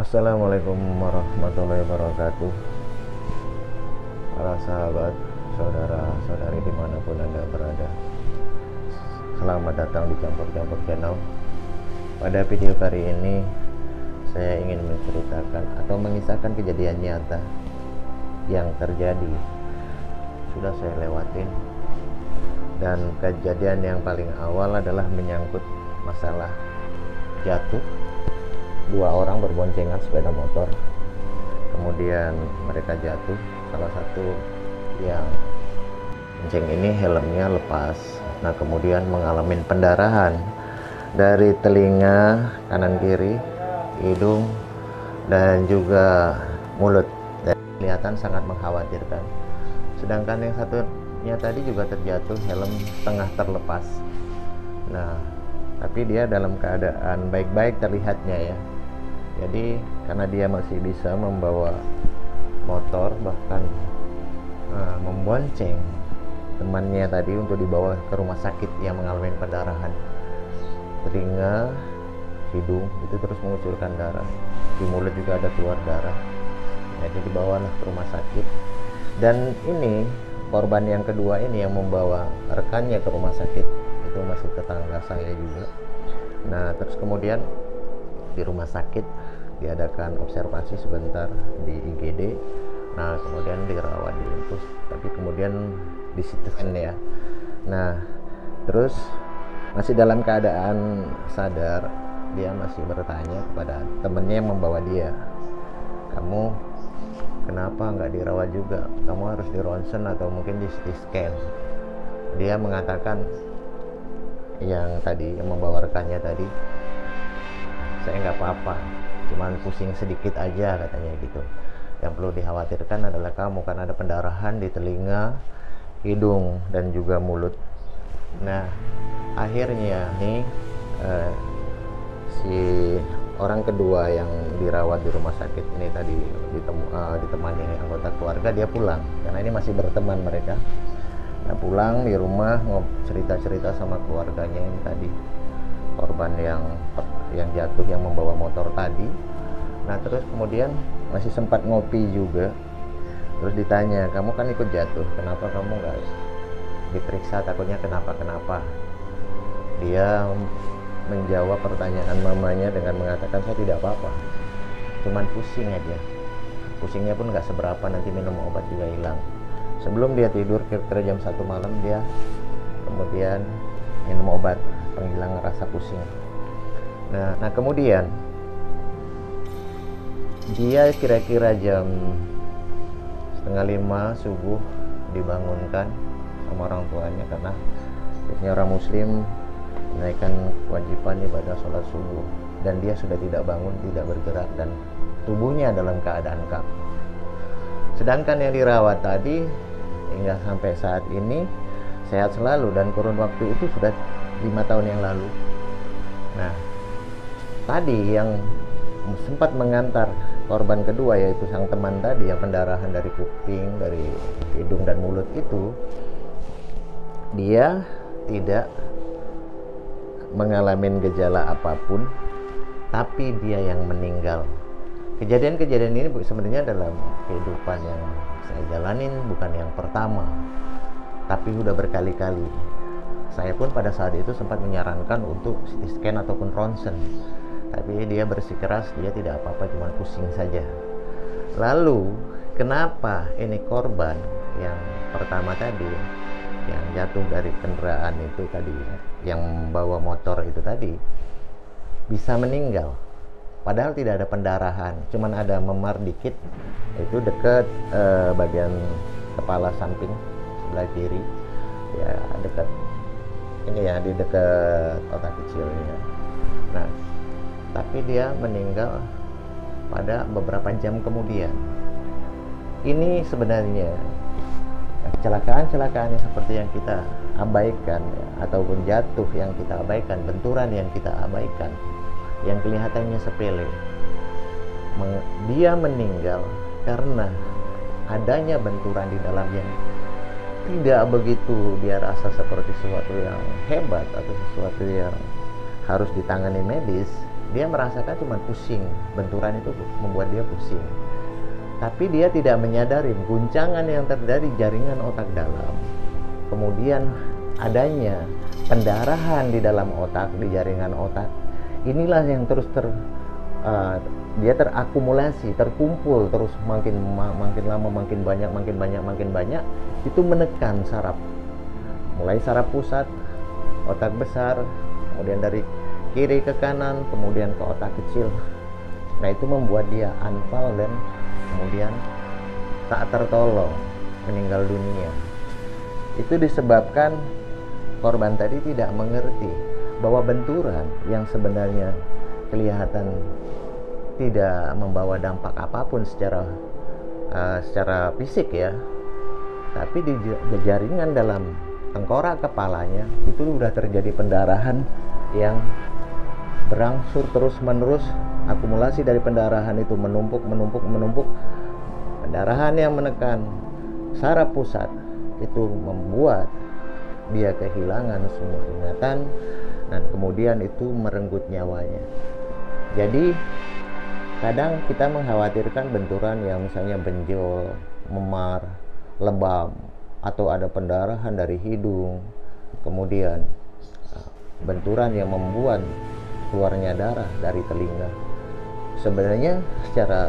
Assalamualaikum warahmatullahi wabarakatuh. Para sahabat, saudara-saudari dimanapun Anda berada, selamat datang di Campur-Campur Channel. Pada video kali ini saya ingin menceritakan atau mengisahkan kejadian nyata yang terjadi sudah saya lewatin. Dan kejadian yang paling awal adalah menyangkut masalah jatuh. Dua orang berboncengan sepeda motor, kemudian mereka jatuh. Salah satu yang bonceng ini helmnya lepas, nah kemudian mengalami pendarahan dari telinga kanan kiri, hidung, dan juga mulut, dan kelihatan sangat mengkhawatirkan. Sedangkan yang satunya tadi juga terjatuh, helm setengah terlepas. Nah, tapi dia dalam keadaan baik-baik terlihatnya ya. Jadi karena dia masih bisa membawa motor, bahkan membonceng temannya tadi untuk dibawa ke rumah sakit yang mengalami pendarahan. Telinga, hidung itu terus mengucurkan darah, di mulut juga ada keluar darah. Jadi dibawalah ke rumah sakit. Dan ini korban yang kedua ini yang membawa rekannya ke rumah sakit, itu masih tetangga saya juga. Nah terus kemudian di rumah sakit diadakan observasi sebentar di IGD. Nah kemudian dirawat di infus, tapi kemudian di CT scan ya. Nah terus masih dalam keadaan sadar, dia masih bertanya kepada temennya yang membawa dia, kamu kenapa nggak dirawat juga, kamu harus di ronsen atau mungkin di CT scan. Dia mengatakan, yang tadi yang membawa rekannya tadi, saya nggak apa-apa, cuman pusing sedikit aja katanya gitu. Yang perlu dikhawatirkan adalah kamu, karena ada pendarahan di telinga, hidung, dan juga mulut. Nah akhirnya nih si orang kedua yang dirawat di rumah sakit ini tadi ditemani anggota keluarga, dia pulang karena ini masih berteman mereka. Nah pulang di rumah cerita-cerita sama keluarganya ini tadi, korban yang jatuh yang membawa motor tadi. Nah terus kemudian masih sempat ngopi juga. Terus ditanya, kamu kan ikut jatuh, kenapa kamu nggak diperiksa, takutnya kenapa-kenapa? Dia menjawab pertanyaan mamanya dengan mengatakan, saya tidak apa-apa, cuman pusing aja. Pusingnya pun nggak seberapa, nanti minum obat juga hilang. Sebelum dia tidur kira-kira jam 1 malam, dia kemudian minum obat penghilang rasa pusing. Nah kemudian dia kira-kira jam 4:30 subuh dibangunkan sama orang tuanya, karena biasanya orang muslim menaikkan kewajiban ibadah sholat subuh, dan dia sudah tidak bangun, tidak bergerak, dan tubuhnya dalam keadaan kaku. Sedangkan yang dirawat tadi hingga sampai saat ini sehat selalu, dan kurun waktu itu sudah 5 tahun yang lalu. Nah tadi yang sempat mengantar korban kedua, yaitu sang teman tadi yang pendarahan dari kuping, dari hidung dan mulut itu, dia tidak mengalami gejala apapun, tapi dia yang meninggal. Kejadian-kejadian ini sebenarnya dalam kehidupan yang saya jalanin bukan yang pertama, tapi sudah berkali-kali. Saya pun pada saat itu sempat menyarankan untuk CT scan ataupun ronsen, tapi dia bersikeras dia tidak apa-apa, cuma pusing saja. Lalu kenapa ini korban yang pertama tadi, yang jatuh dari kendaraan itu tadi, yang membawa motor itu tadi, bisa meninggal padahal tidak ada pendarahan, cuman ada memar dikit, itu dekat bagian kepala samping sebelah kiri ya, dekat ini ya, di dekat otak kecilnya. Nah tapi dia meninggal pada beberapa jam kemudian. Ini sebenarnya kecelakaan-kecelakaan yang seperti yang kita abaikan ya, ataupun jatuh yang kita abaikan, benturan yang kita abaikan, yang kelihatannya sepele, dia meninggal karena adanya benturan di dalam yang tidak begitu dia rasa seperti sesuatu yang hebat atau sesuatu yang harus ditangani medis. dia merasakan cuma pusing, benturan itu membuat dia pusing, tapi dia tidak menyadari guncangan yang terjadi di jaringan otak dalam, kemudian adanya pendarahan di dalam otak, di jaringan otak. Inilah yang terus dia terakumulasi, terkumpul terus, makin lama makin banyak, itu menekan saraf, mulai saraf pusat, otak besar, kemudian dari kiri ke kanan, kemudian ke otak kecil. Nah, itu membuat dia anfal dan kemudian tak tertolong, meninggal dunia. Itu disebabkan korban tadi tidak mengerti bahwa benturan yang sebenarnya kelihatan tidak membawa dampak apapun secara fisik ya, tapi di jaringan dalam tengkorak kepalanya itu sudah terjadi pendarahan yang berangsur terus menerus. Akumulasi dari pendarahan itu menumpuk, pendarahan yang menekan saraf pusat itu membuat dia kehilangan semua ingatan dan kemudian itu merenggut nyawanya. Jadi kadang kita mengkhawatirkan benturan yang misalnya benjol, memar, lebam, atau ada pendarahan dari hidung, kemudian benturan yang membuat keluarnya darah dari telinga. Sebenarnya secara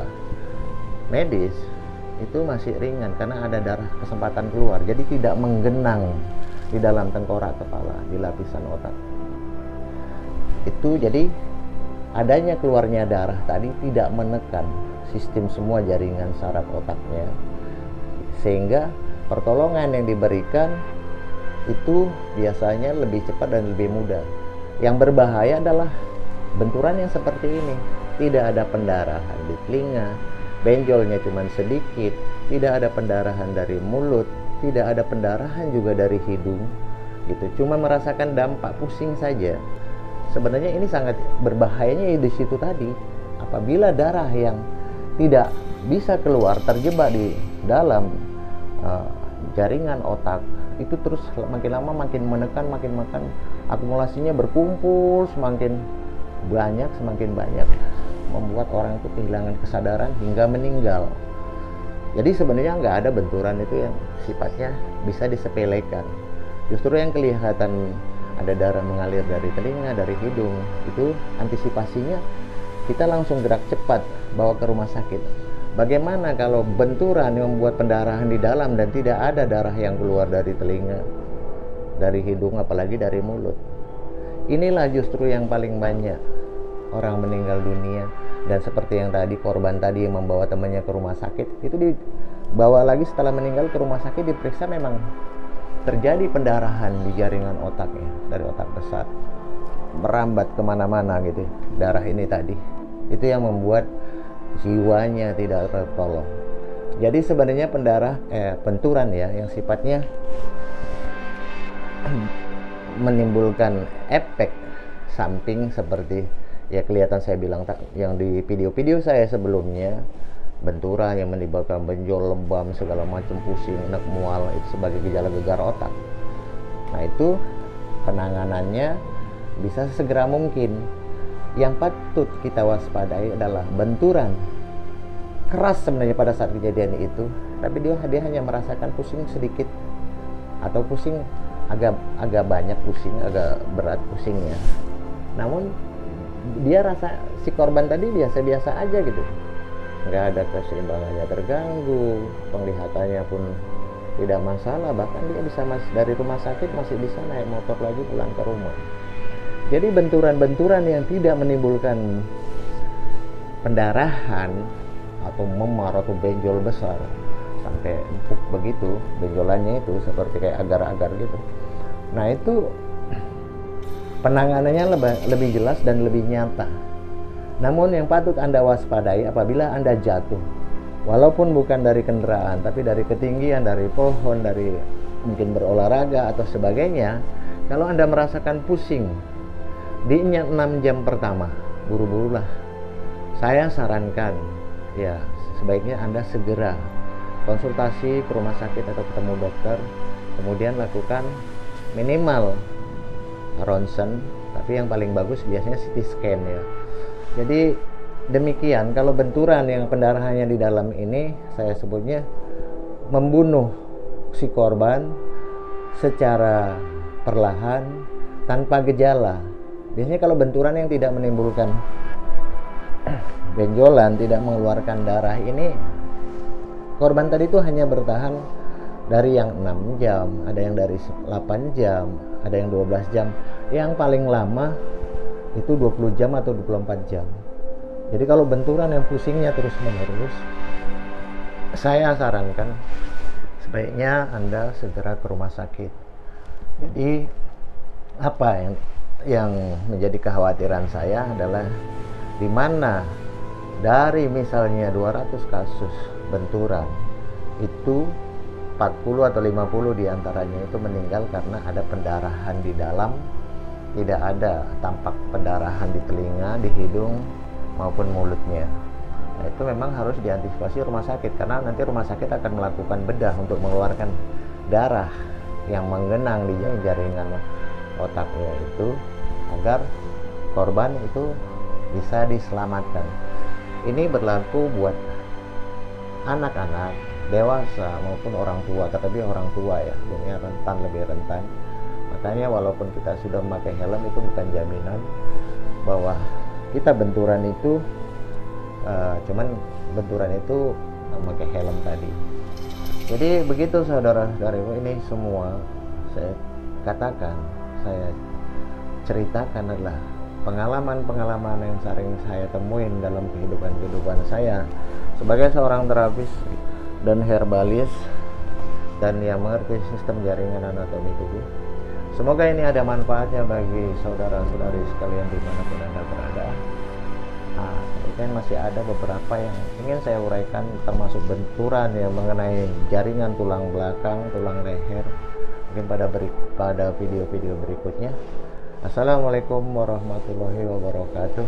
medis itu masih ringan karena ada darah kesempatan keluar, jadi tidak menggenang di dalam tengkorak kepala, di lapisan otak. Itu jadi adanya keluarnya darah tadi tidak menekan sistem semua jaringan saraf otaknya, sehingga pertolongan yang diberikan itu biasanya lebih cepat dan lebih mudah. Yang berbahaya adalah benturan yang seperti ini, tidak ada pendarahan di telinga, benjolnya cuma sedikit, tidak ada pendarahan dari mulut, tidak ada pendarahan juga dari hidung gitu, cuma merasakan dampak pusing saja. Sebenarnya ini sangat berbahayanya di situ tadi. Apabila darah yang tidak bisa keluar terjebak di dalam jaringan otak, itu terus makin lama makin menekan, makin akumulasinya berkumpul semakin banyak, membuat orang itu kehilangan kesadaran hingga meninggal. Jadi sebenarnya nggak ada benturan itu yang sifatnya bisa disepelekan. Justru yang kelihatan ada darah mengalir dari telinga, dari hidung, itu antisipasinya kita langsung gerak cepat bawa ke rumah sakit. Bagaimana kalau benturan yang membuat pendarahan di dalam dan tidak ada darah yang keluar dari telinga, dari hidung, apalagi dari mulut? Inilah justru yang paling banyak orang meninggal dunia. Dan seperti yang tadi, korban tadi yang membawa temannya ke rumah sakit, itu dibawa lagi setelah meninggal ke rumah sakit, diperiksa, memang terjadi pendarahan di jaringan otaknya, dari otak besar merambat kemana-mana gitu, darah ini tadi. Itu yang membuat jiwanya tidak tertolong. Jadi sebenarnya benturan ya, yang sifatnya menimbulkan efek samping seperti ya kelihatan saya bilang yang di video-video saya sebelumnya, benturan yang menimbulkan benjol, lebam, segala macam, pusing, enak, mual, itu sebagai gejala gegar otak. Nah, itu penanganannya bisa segera mungkin. Yang patut kita waspadai adalah benturan keras sebenarnya pada saat kejadian itu, tapi dia hanya merasakan pusing sedikit atau pusing agak banyak, pusing agak berat pusingnya. Namun dia rasa si korban tadi biasa-biasa aja gitu, nggak ada keseimbangannya terganggu, penglihatannya pun tidak masalah, bahkan dia bisa dari rumah sakit masih bisa naik motor lagi pulang ke rumah. Jadi benturan-benturan yang tidak menimbulkan pendarahan atau memar atau benjol besar sampai empuk begitu, benjolannya itu seperti kayak agar-agar gitu, nah itu penanganannya lebih jelas dan lebih nyata. Namun yang patut Anda waspadai apabila Anda jatuh, walaupun bukan dari kendaraan, tapi dari ketinggian, dari pohon, dari mungkin berolahraga atau sebagainya, kalau Anda merasakan pusing di 6 jam pertama, buru-burulah. Saya sarankan ya, sebaiknya Anda segera konsultasi ke rumah sakit atau ketemu dokter, kemudian lakukan minimal ronsen, tapi yang paling bagus biasanya CT scan ya, Jadi demikian, kalau benturan yang pendarahannya di dalam ini saya sebutnya membunuh si korban secara perlahan tanpa gejala. Biasanya kalau benturan yang tidak menimbulkan benjolan, tidak mengeluarkan darah, ini korban tadi itu hanya bertahan dari yang 6 jam, ada yang dari 8 jam, ada yang 12 jam, yang paling lama itu 20 jam atau 24 jam. Jadi kalau benturan yang pusingnya terus menerus, saya sarankan sebaiknya Anda segera ke rumah sakit. Jadi apa yang menjadi kekhawatiran saya adalah di mana dari misalnya 200 kasus benturan itu 40 atau 50 diantaranya itu meninggal karena ada pendarahan di dalam, tidak ada tampak pendarahan di telinga, di hidung maupun mulutnya. Nah, itu memang harus diantisipasi rumah sakit, karena nanti rumah sakit akan melakukan bedah untuk mengeluarkan darah yang menggenang di jaringan otaknya itu agar korban itu bisa diselamatkan. Ini berlaku buat anak-anak, dewasa maupun orang tua, tetapi orang tua ya punya rentan, lebih rentan. Makanya walaupun kita sudah memakai helm, itu bukan jaminan bahwa kita benturan itu cuman benturan itu memakai helm tadi. Jadi begitu saudara-saudaraku, ini semua saya katakan, saya ceritakan adalah pengalaman-pengalaman yang sering saya temuin dalam kehidupan saya sebagai seorang terapis dan herbalis dan yang mengerti sistem jaringan anatomi tubuh. Semoga ini ada manfaatnya bagi saudara-saudari sekalian dimanapun Anda berada. Kan masih ada beberapa yang ingin saya uraikan, termasuk benturan yang mengenai jaringan tulang belakang, tulang leher, mungkin pada video-video berikutnya. Assalamualaikum warahmatullahi wabarakatuh.